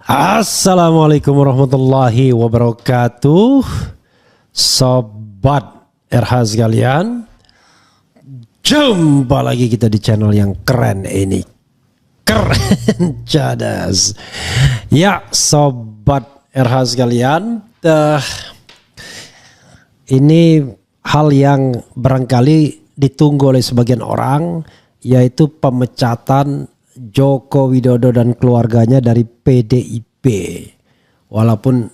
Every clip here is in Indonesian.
Assalamualaikum warahmatullahi wabarakatuh. Sobat RH sekalian, jumpa lagi kita di channel yang keren ini. Keren cadas. Ya Sobat RH sekalian, ini hal yang barangkali ditunggu oleh sebagian orang, yaitu pemecatan Joko Widodo dan keluarganya dari PDIP. Walaupun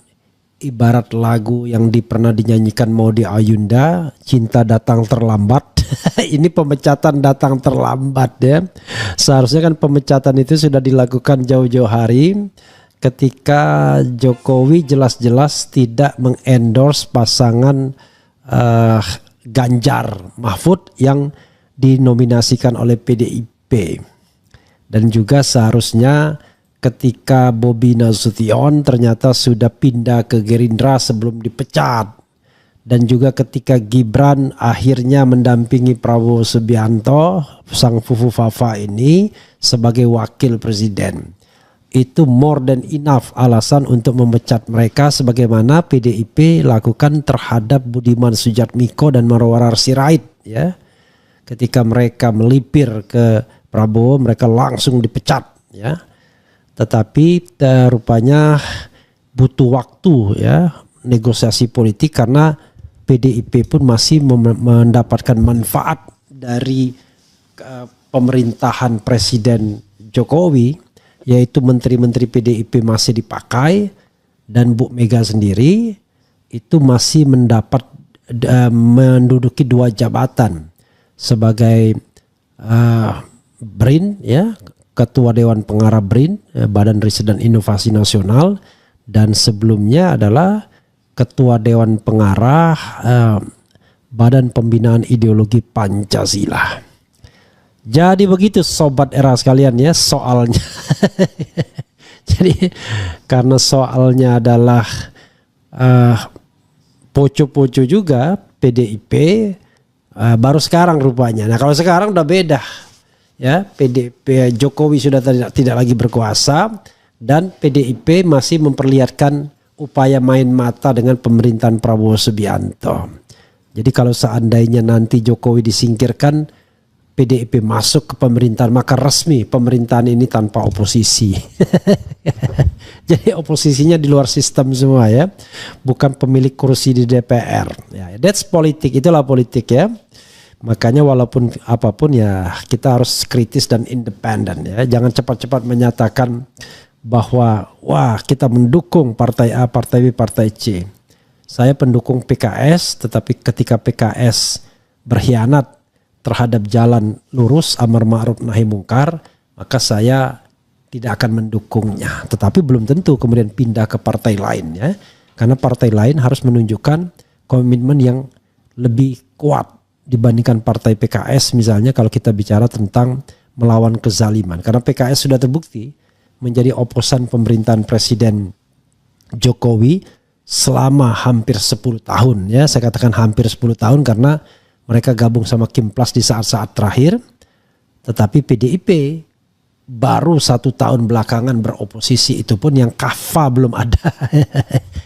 ibarat lagu yang pernah dinyanyikan Maudy Ayunda, cinta datang terlambat. Ini pemecatan datang terlambat ya. Seharusnya kan pemecatan itu sudah dilakukan jauh-jauh hari ketika Jokowi jelas-jelas tidak mengendorse pasangan Ganjar Mahfud yang dinominasikan oleh PDIP. Dan juga seharusnya ketika Bobi Nasution ternyata sudah pindah ke Gerindra sebelum dipecat. Dan juga ketika Gibran akhirnya mendampingi Prabowo Subianto, sang fufu fafa ini sebagai wakil presiden. Itu more than enough alasan untuk memecat mereka, sebagaimana PDIP lakukan terhadap Budiman Sujatmiko dan Marwarar Sirait ya. Ketika mereka melipir ke Prabowo, mereka langsung dipecat ya. Tetapi rupanya butuh waktu ya, negosiasi politik, karena PDIP pun masih mendapatkan manfaat dari pemerintahan Presiden Jokowi, yaitu menteri-menteri PDIP masih dipakai, dan Bu Mega sendiri itu masih menduduki 2 jabatan sebagai BRIN ya, Ketua Dewan Pengarah BRIN, Badan Riset dan Inovasi Nasional, dan sebelumnya adalah Ketua Dewan Pengarah Badan Pembinaan Ideologi Pancasila. Jadi begitu Sobat Era sekalian ya soalnya. Jadi karena soalnya adalah poco-poco juga PDIP, baru sekarang rupanya. Nah kalau sekarang udah beda. Ya, PDIP Jokowi sudah tidak lagi berkuasa, dan PDIP masih memperlihatkan upaya main mata dengan pemerintahan Prabowo Subianto. Jadi kalau seandainya nanti Jokowi disingkirkan, PDIP masuk ke pemerintahan, maka resmi pemerintahan ini tanpa oposisi. Jadi oposisinya di luar sistem semua ya, bukan pemilik kursi di DPR. Ya, that's politik, itulah politik ya. Makanya walaupun apapun ya kita harus kritis dan independen ya. Jangan cepat-cepat menyatakan bahwa wah kita mendukung partai A, partai B, partai C. Saya pendukung PKS, tetapi ketika PKS berkhianat terhadap jalan lurus amar ma'ruf nahi mungkar, maka saya tidak akan mendukungnya. Tetapi belum tentu kemudian pindah ke partai lain ya. Karena partai lain harus menunjukkan komitmen yang lebih kuat dibandingkan partai PKS, misalnya kalau kita bicara tentang melawan kezaliman. Karena PKS sudah terbukti menjadi oposan pemerintahan Presiden Jokowi selama hampir 10 tahun ya. Saya katakan hampir 10 tahun karena mereka gabung sama Kimplas di saat-saat terakhir. Tetapi PDIP baru 1 tahun belakangan beroposisi, itu pun yang kafa belum ada.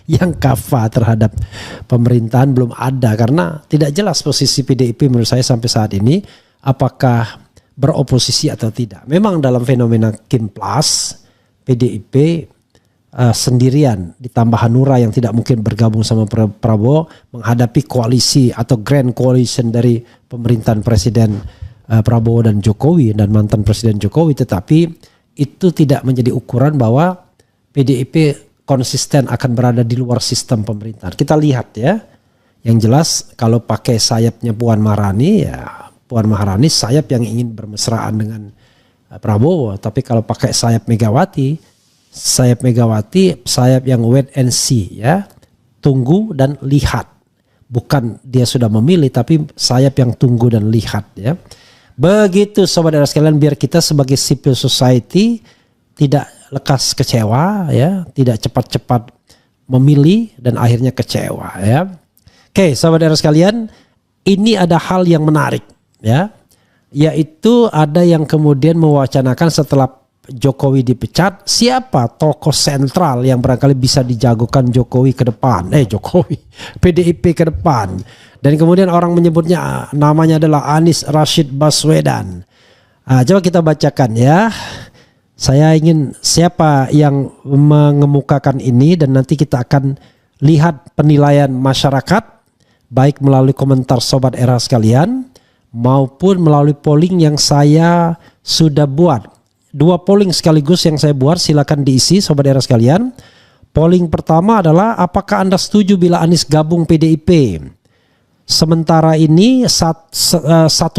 Yang kafa terhadap pemerintahan belum ada, karena tidak jelas posisi PDIP menurut saya sampai saat ini apakah beroposisi atau tidak. Memang dalam fenomena Kimplas PDIP sendirian ditambah Hanura yang tidak mungkin bergabung sama Prabowo menghadapi koalisi atau grand coalition dari pemerintahan Presiden Prabowo dan Jokowi dan mantan Presiden Jokowi. Tetapi itu tidak menjadi ukuran bahwa PDIP konsisten akan berada di luar sistem pemerintahan. Kita lihat ya, yang jelas kalau pakai sayapnya Puan Maharani ya, Puan Maharani sayap yang ingin bermesraan dengan Prabowo. Tapi kalau pakai sayap Megawati sayap yang wait and see ya, tunggu dan lihat. Bukan dia sudah memilih, tapi sayap yang tunggu dan lihat ya. Begitu Sobat Era sekalian, biar kita sebagai civil society tidak lekas kecewa ya, tidak cepat-cepat memilih dan akhirnya kecewa ya. Oke, Sobat Era sekalian, ini ada hal yang menarik ya, yaitu ada yang kemudian mewacanakan setelah Jokowi dipecat, siapa tokoh sentral yang barangkali bisa dijagokan Jokowi ke depan? PDIP ke depan. Dan kemudian orang menyebutnya namanya adalah Anies Rashid Baswedan. Coba kita bacakan ya. Saya ingin siapa yang mengemukakan ini dan nanti kita akan lihat penilaian masyarakat baik melalui komentar Sobat Era sekalian maupun melalui polling yang saya sudah buat. 2 polling sekaligus yang saya buat, silakan diisi Sobat Era sekalian. Polling pertama adalah apakah Anda setuju bila Anies gabung PDIP? Sementara ini 1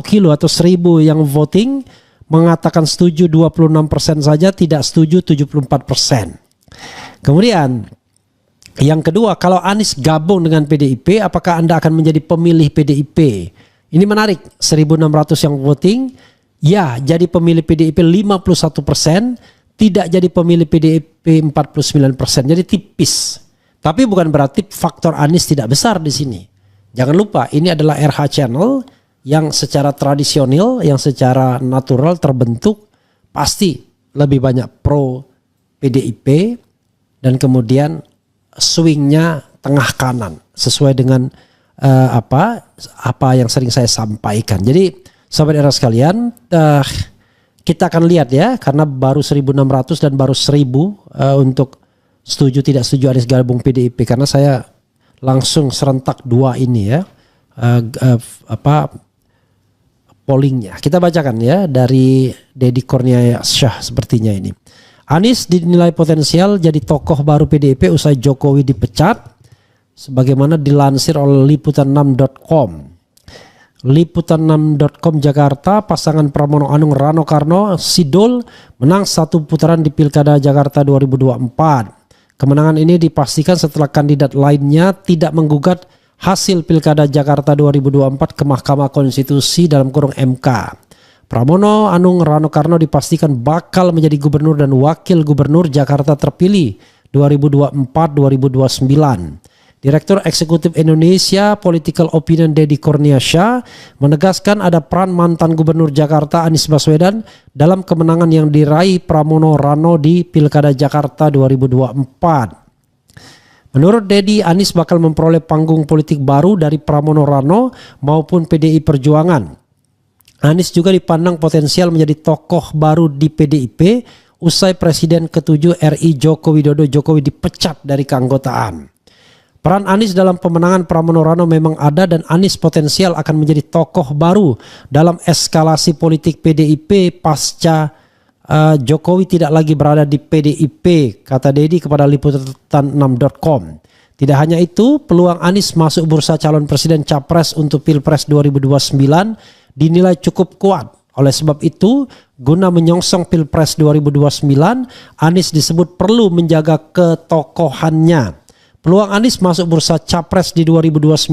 kilo atau 1000 yang voting mengatakan setuju 26% saja, tidak setuju 74%. Kemudian yang kedua, kalau Anies gabung dengan PDIP, apakah Anda akan menjadi pemilih PDIP? Ini menarik, 1.600 yang voting, ya jadi pemilih PDIP 51%, tidak jadi pemilih PDIP 49%, jadi tipis. Tapi bukan berarti faktor Anies tidak besar di sini. Jangan lupa, ini adalah RH Channel yang secara tradisional, yang secara natural terbentuk, pasti lebih banyak pro PDIP dan kemudian swingnya tengah kanan sesuai dengan apa yang sering saya sampaikan. Jadi Sobat Era sekalian, kita akan lihat ya, karena baru 1.600 dan baru 1.000 untuk setuju tidak setuju Anies gabung PDIP, karena saya langsung serentak 2 ini ya, pollingnya. Kita bacakan ya dari Deddy Kurniasyah sepertinya ini. Anies dinilai potensial jadi tokoh baru PDIP usai Jokowi dipecat. Sebagaimana dilansir oleh liputan6.com. Liputan6.com Jakarta, pasangan Pramono Anung Rano Karno Sidul menang 1 putaran di Pilkada Jakarta 2024. Kemenangan ini dipastikan setelah kandidat lainnya tidak menggugat hasil Pilkada Jakarta 2024 ke Mahkamah Konstitusi (MK). Pramono Anung Rano Karno dipastikan bakal menjadi gubernur dan wakil gubernur Jakarta terpilih 2024-2029. Direktur Eksekutif Indonesia Political Opinion Deddy Kurniasyah menegaskan ada peran mantan Gubernur Jakarta Anies Baswedan dalam kemenangan yang diraih Pramono Rano di Pilkada Jakarta 2024. Menurut Deddy, Anies bakal memperoleh panggung politik baru dari Pramono Rano maupun PDI Perjuangan. Anies juga dipandang potensial menjadi tokoh baru di PDIP usai Presiden ke-7 RI Joko Widodo dipecat dari keanggotaan. Peran Anies dalam pemenangan Pramono Rano memang ada dan Anies potensial akan menjadi tokoh baru dalam eskalasi politik PDIP pasca Jokowi tidak lagi berada di PDIP, kata Deddy kepada liputan6.com. Tidak hanya itu, peluang Anies masuk bursa calon presiden capres untuk Pilpres 2029 dinilai cukup kuat. Oleh sebab itu, guna menyongsong Pilpres 2029, Anies disebut perlu menjaga ketokohannya. Peluang Anies masuk bursa capres di 2029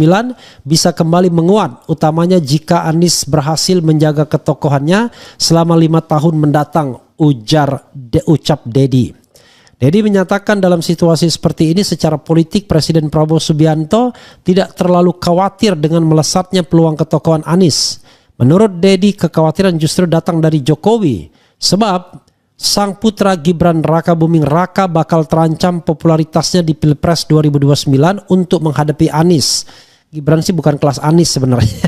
bisa kembali menguat, utamanya jika Anies berhasil menjaga ketokohannya selama 5 tahun mendatang, ucap Deddy. Deddy menyatakan dalam situasi seperti ini secara politik Presiden Prabowo Subianto tidak terlalu khawatir dengan melesatnya peluang ketokohan Anies. Menurut Deddy, kekhawatiran justru datang dari Jokowi, sebab sang putra Gibran Raka Buming Raka bakal terancam popularitasnya di Pilpres 2029 untuk menghadapi Anies. Gibran sih bukan kelas Anies sebenarnya.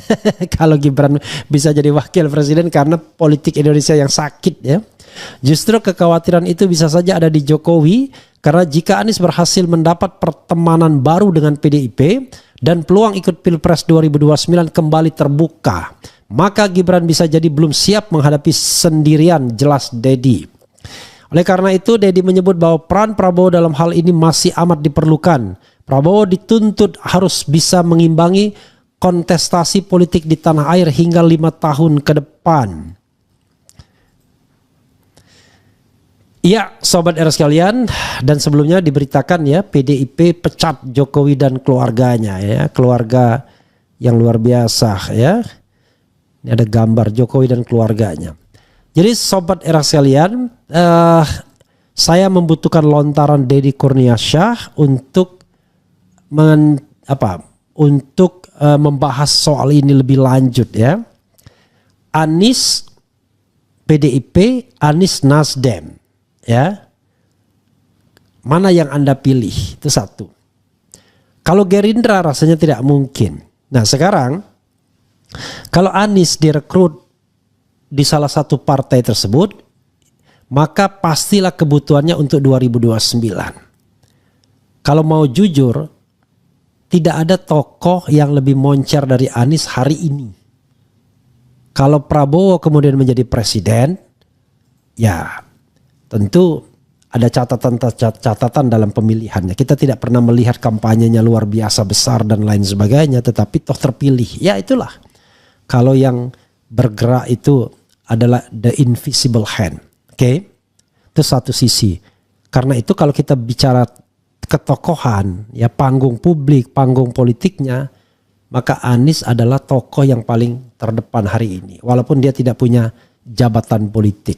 Kalau Gibran bisa jadi wakil presiden karena politik Indonesia yang sakit ya. Justru kekhawatiran itu bisa saja ada di Jokowi, karena jika Anies berhasil mendapat pertemanan baru dengan PDIP dan peluang ikut Pilpres 2029 kembali terbuka, maka Gibran bisa jadi belum siap menghadapi sendirian, jelas Deddy. Oleh karena itu, Deddy menyebut bahwa peran Prabowo dalam hal ini masih amat diperlukan. Prabowo dituntut harus bisa mengimbangi kontestasi politik di tanah air hingga 5 tahun ke depan. Ya, Sobat Era sekalian, dan sebelumnya diberitakan ya, PDIP pecat Jokowi dan keluarganya ya, keluarga yang luar biasa ya. Ini ada gambar Jokowi dan keluarganya. Jadi Sobat Era sekalian, saya membutuhkan lontaran Deddy Kurniasyah untuk membahas soal ini lebih lanjut ya. Anies PDIP, Anies Nasdem. ya. Mana yang Anda pilih? Itu satu. Kalau Gerindra rasanya tidak mungkin. Nah sekarang kalau Anies direkrut di salah satu partai tersebut, maka pastilah kebutuhannya untuk 2029. Kalau mau jujur, tidak ada tokoh yang lebih moncer dari Anies hari ini. Kalau Prabowo kemudian menjadi presiden, ya tentu ada catatan dalam pemilihannya. Kita tidak pernah melihat kampanyenya luar biasa besar dan lain sebagainya, tetapi toh terpilih. Ya itulah. Kalau yang bergerak itu adalah the invisible hand. Oke? Itu satu sisi. Karena itu kalau kita bicara ketokohan, ya panggung publik, panggung politiknya, maka Anies adalah tokoh yang paling terdepan hari ini. Walaupun dia tidak punya jabatan politik.